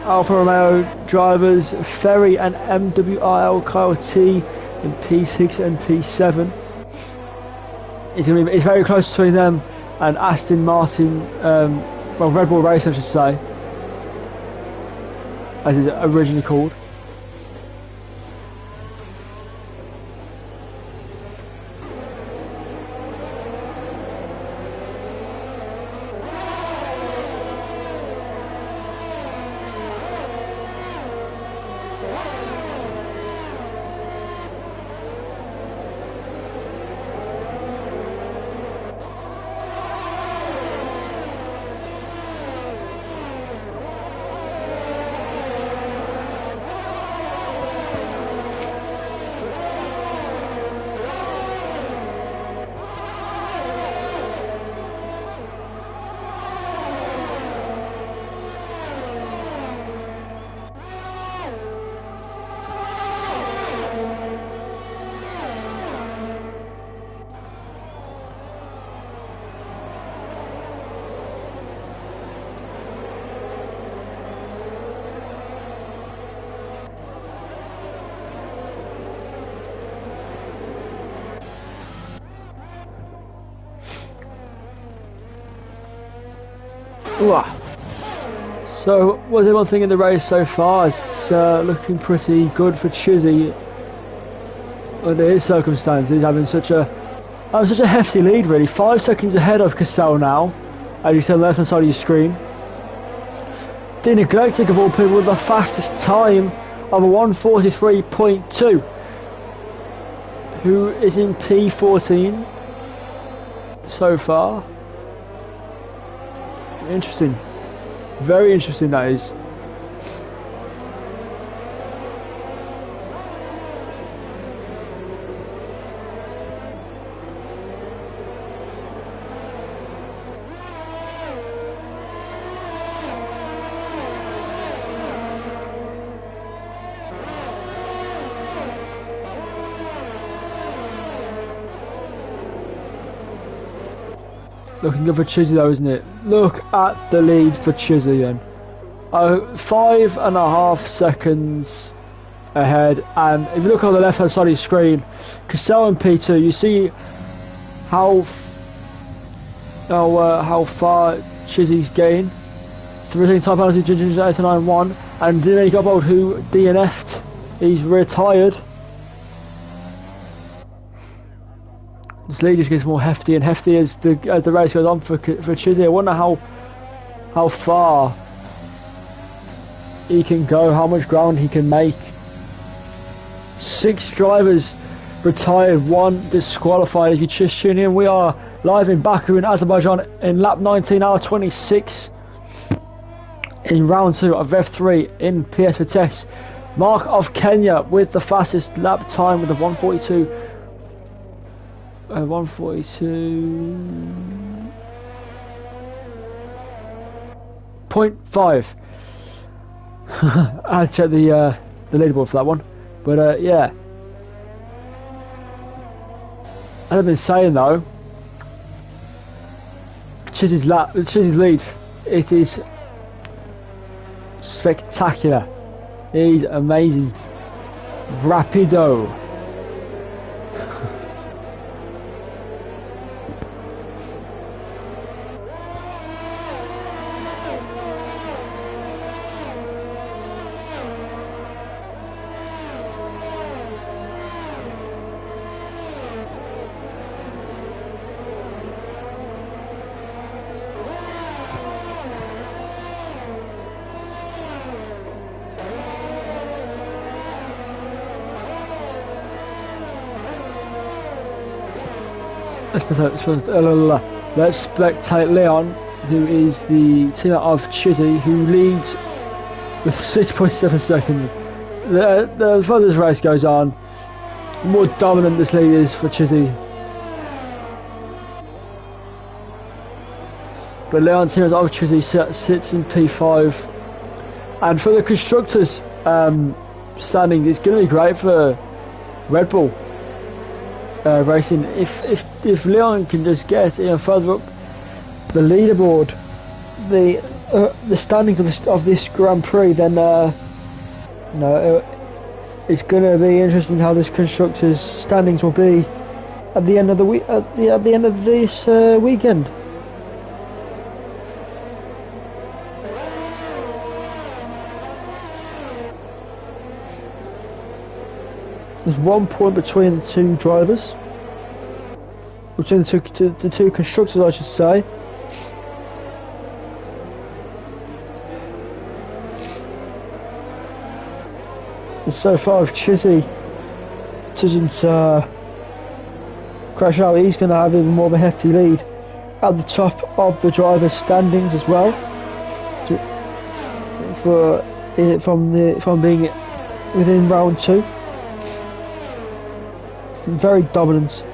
Alfa Romeo drivers, Ferry and MWRL Kyle T in P6 and P7. It's very close between them and Aston Martin, well, Red Bull Racing I should say, as it's originally called. So, what's everyone thinking of the race so far? It's looking pretty good for Chizzy under his circumstances, having such a hefty lead, really. 5 seconds ahead of Cassell now, as you see on the left hand side of your screen. Dina Galactic of all people with the fastest time of a 1:43.2, who is in P14 so far. Interesting. Very interesting, that is. Looking good for Chizzy though, isn't it? Look at the lead for Chizzy then. 5.5 seconds ahead, and if you look on the left hand side of your screen, Cassell and P2, you see how far Chizzy's gained. 13 time penalty, Ginger 891, and Dinny Gobbold who DNF'd, he's retired. This lead just gets more hefty and hefty as the race goes on for Chizzy. I wonder how far he can go, how much ground he can make. 6 drivers retired, 1 disqualified. If you just tune in, we are live in Baku in Azerbaijan in lap 19 hour 26 in round 2 of Rev 3 in PS VITESSE. Mark of Kenya with the fastest lap time with a 142.5. I had to check the leaderboard for that one, but yeah. As I've been saying though, Chizzy's lead, it is spectacular. He's amazing. Rapido. Let's spectate Leon, who is the teammate of Chizzy, who leads with 6.7 seconds. The further this race goes on, the more dominant this lead is for Chizzy. But Leon, teammate of Chizzy, sits in P5. And for the constructors standing, it's going to be great for Red Bull racing. If Leon can just get further up the leaderboard, the standings of this Grand Prix, then it's going to be interesting how this constructors standings will be at the end of the week, at the end of this weekend. There's 1 point between the two drivers, between the two constructors, I should say. And so far, if Chizzy doesn't crash out, he's going to have even more of a hefty lead at the top of the drivers' standings as well. From being within round 2. Very dominant.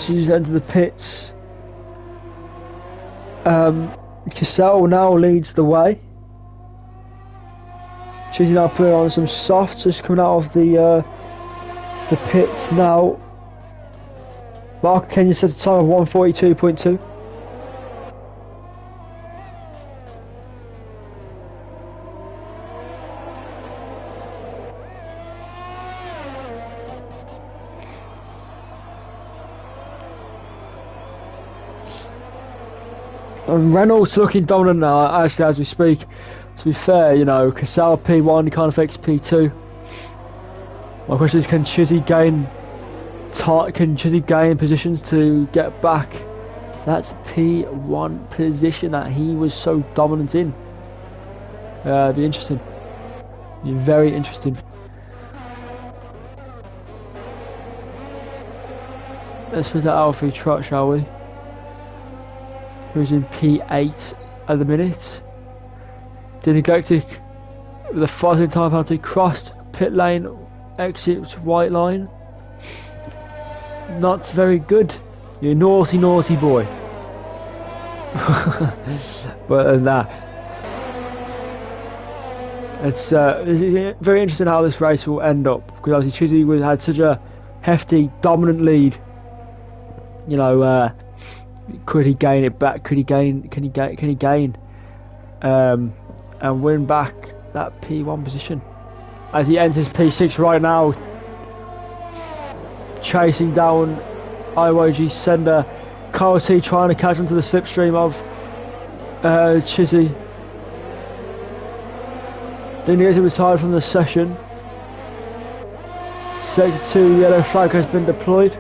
She's entered the pits. Cassell now leads the way. She's now putting on some softs, just coming out of the pits now. Mark Kenyon set a time of 1:42.2. And Reynolds looking dominant now, actually, as we speak. To be fair, Cassell P1, he can't affect P2. My question is, can Chizzy gain positions to get back that P1 position that he was so dominant in? Be interesting. Be very interesting. Let's put that Alfie Trot, shall we? Who's in P8 at the minute. The Neglectic with a 5 time penalty, crossed pit lane, exit white line. Not very good. You naughty boy. But it's very interesting how this race will end up, because obviously Chizzy had such a hefty dominant lead. Could he gain it back? Can he gain and win back that P1 position as he enters P6 right now, chasing down IYG Sender. Kyle T trying to catch onto the slipstream of Chizzy. Then he gets retired from the session. Sector 2 yellow flag has been deployed.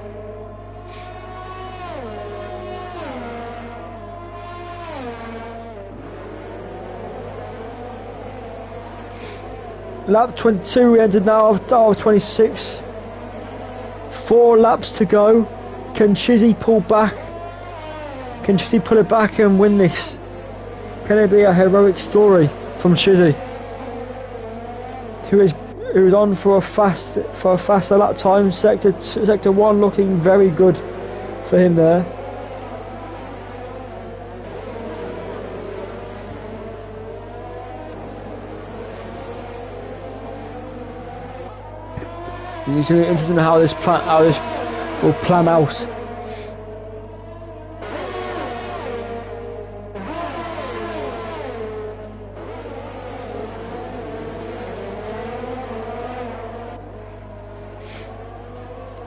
Lap 22 we entered now of 26. 4 laps to go. Can Chizzy pull back? Can Chizzy pull it back and win this? Can it be a heroic story from Chizzy, who is on for a faster lap time? Sector 1 looking very good for him there. It's really interesting how this will plan out.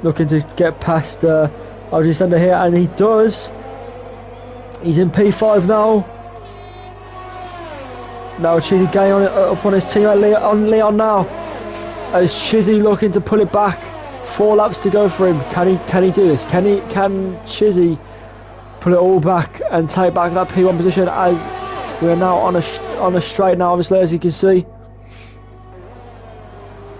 Looking to get past Alexander here, and he does. He's in P5 now. Now Chizzy getting up on his teammate Leon now. As Chizzy looking to pull it back, 4 laps to go for him. Can he do this? Can Chizzy pull it all back and take back that P1 position? As we are now on a straight now, obviously, as you can see.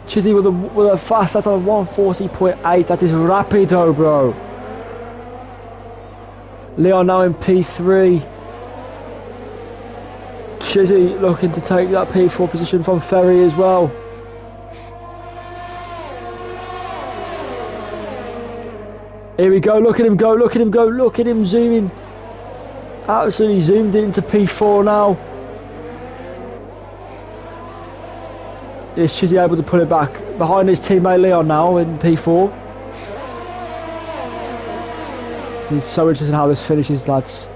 Chizzy with a fast lap on 140.8. That is rapido, bro. Leon now in P3. Chizzy looking to take that P4 position from Ferry as well. Here we go, look at him go, look at him go, look at him zooming. Absolutely zoomed into P4 now. Is Chizzy able to pull it back? Behind his teammate Leon now in P4. It's so interesting how this finishes, lads.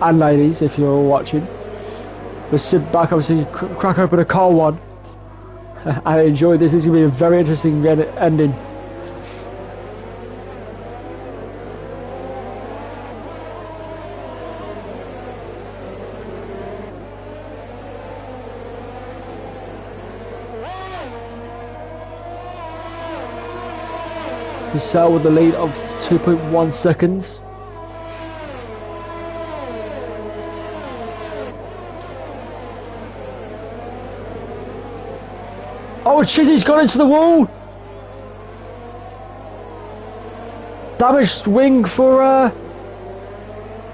And ladies, if you're all watching. We'll sit back, obviously, crack open a cold one. And enjoy this. This is going to be a very interesting ending. Cell with the lead of 2.1 seconds. Oh, Chizzy's gone into the wall. Damaged wing for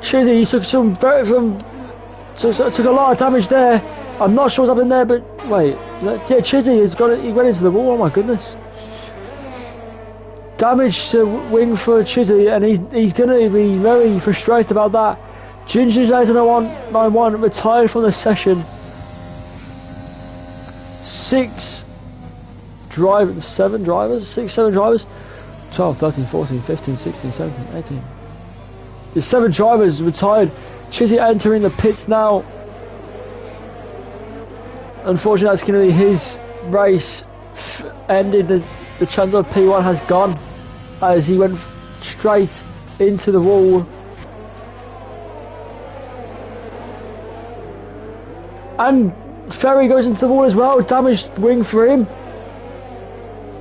Chizzy. He took took a lot of damage there. I'm not sure what's happened there, but wait, yeah, Chizzy has got it. He went into the wall. Oh my goodness. Damaged wing for Chizzy, and he's going to be very frustrated about that. Ginger's 891 retired from the session. 7 drivers, 12, 13, 14, 15, 16, 17, 18. There's 7 drivers retired. Chizzy entering the pits now. Unfortunately, that's going to be his race ended. The chance of P1 has gone, as he went straight into the wall. And Ferry goes into the wall as well. Damaged wing for him.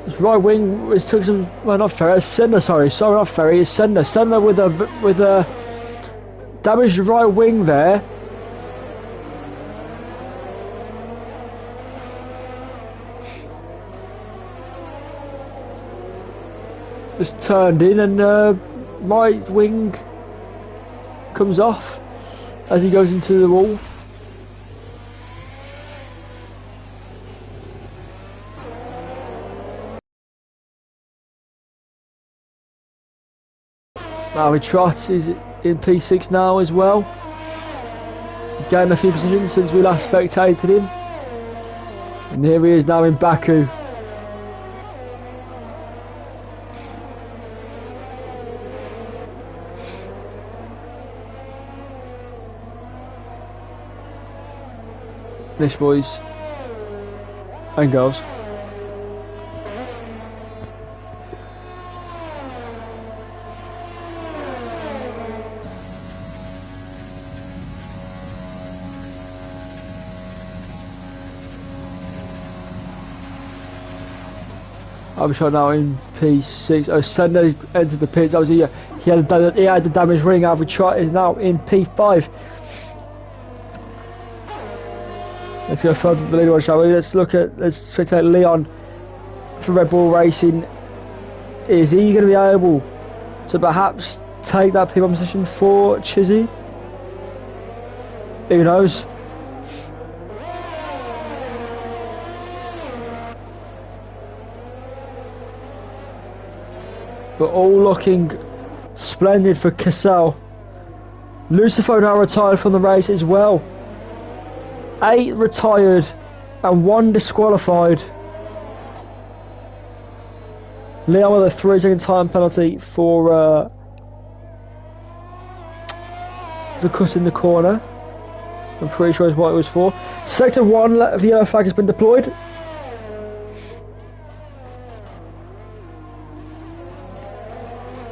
His right wing took some. Well, not Ferry. Senna. Sorry, not Ferry. It's Senna. Senna with a damaged right wing there. Just turned in, and right wing comes off as he goes into the wall. Now Trott is in P6 now as well. Gained a few positions since we last spectated him. And here he is now in Baku. Finish, boys and girls. I'm sure now in P6. Oh, Senna entered the pits. Obviously, he had the damaged ring. Average Trot is now in P5. Let's go further the leader, shall we? Let's check out Leon for Red Bull Racing. Is he going to be able to perhaps take that P1 position for Chizzy? Who knows? But all looking splendid for Cassel. Lucifer now retired from the race as well. 8 retired and 1 disqualified. Leon with a 3-second time penalty for cutting the corner. I'm pretty sure is what it was for. Sector 1, the yellow flag has been deployed.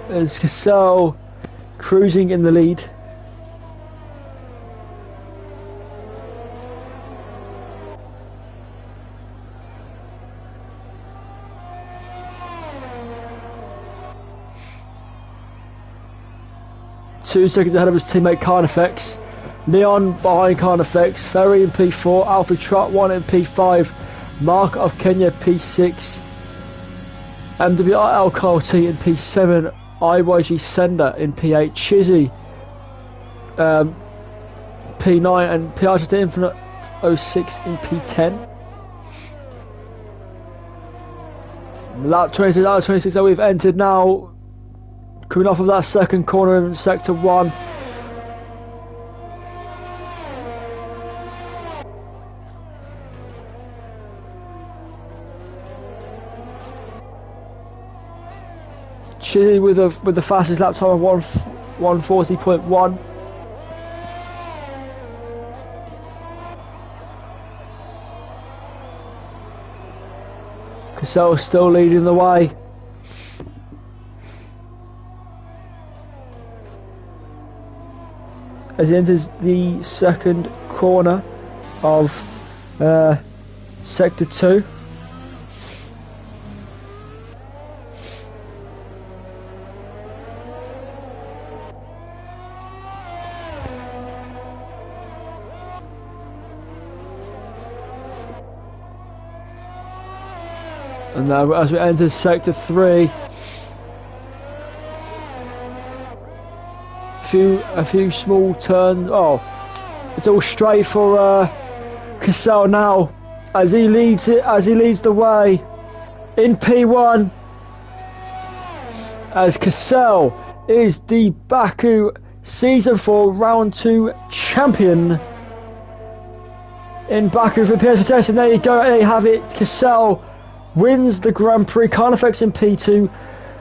As Cassel cruising in the lead. Two seconds ahead of his teammate Carnifex. Leon behind Carnifex. Ferry in P4. Alfie Trot 1 in P5. Mark of Kenya P6. MWR LKT in P7. IYG Sender in P8. Chizzy P9 and PR to Infinite 06 in P10. Lap 26 out of 26 that we've entered now. Coming off of that second corner in Sector 1. Chile with the fastest lap time of 1:40.1. Cassell still leading the way. As he enters the second corner of Sector 2. And now as we enter Sector 3, a few small turns. Oh, it's all straight for Cassel now as he leads the way in P1 as Cassel is the Baku Season 4 Round 2 champion in Baku for VITESSE. And there you go, there you have it. Cassel wins the Grand Prix. Carnifex in P2.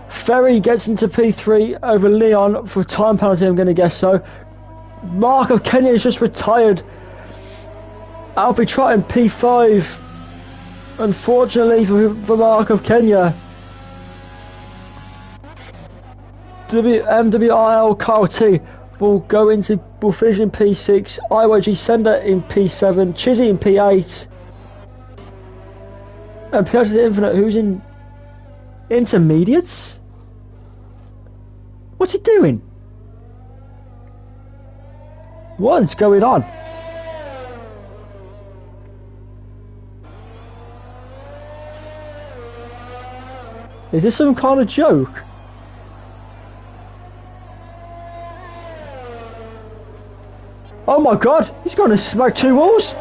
Ferry gets into P3 over Leon for time penalty, I'm going to guess so. Mark of Kenya has just retired. Alfie Trot in P5. Unfortunately for Mark of Kenya. MWRL Kyle T will finish in P6. IYG Sender in P7. Chizzy in P8. And PR to the Infinite, who's in intermediates? What's he doing? What's going on? Is this some kind of joke? Oh my god, he's going to smack 2 walls?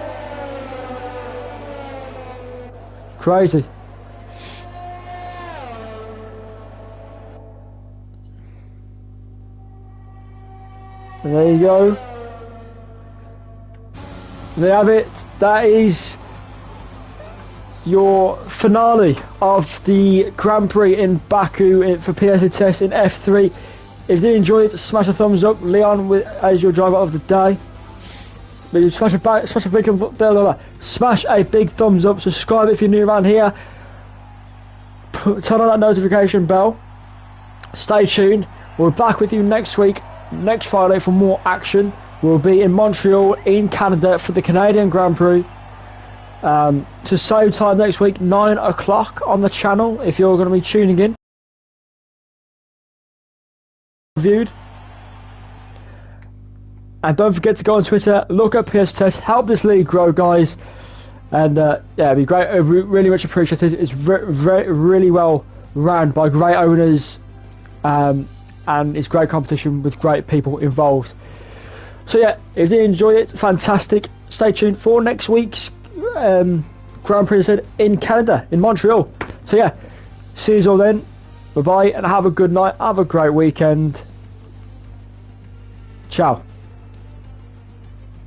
Crazy. And there you go. There you have it. That is your finale of the Grand Prix in Baku for VITESSE in F3. If you did enjoy it, smash a thumbs up. Leon as your driver of the day. Smash a big thumbs up. Subscribe if you're new around here. Turn on that notification bell. Stay tuned. We're back with you next week, next Friday, for more action. We'll be in Montreal in Canada for the Canadian Grand Prix. To same time next week, 9 o'clock on the channel, if you're going to be tuning in. Viewed. And don't forget to go on Twitter, look up VITESSE, help this league grow, guys. And yeah, it'd be great. Really much appreciated. It's really well run by great owners, and it's great competition with great people involved. So yeah, if you enjoy it, fantastic. Stay tuned for next week's Grand Prix in Canada, in Montreal. So yeah, see you all then. Bye bye, and have a good night. Have a great weekend. Ciao.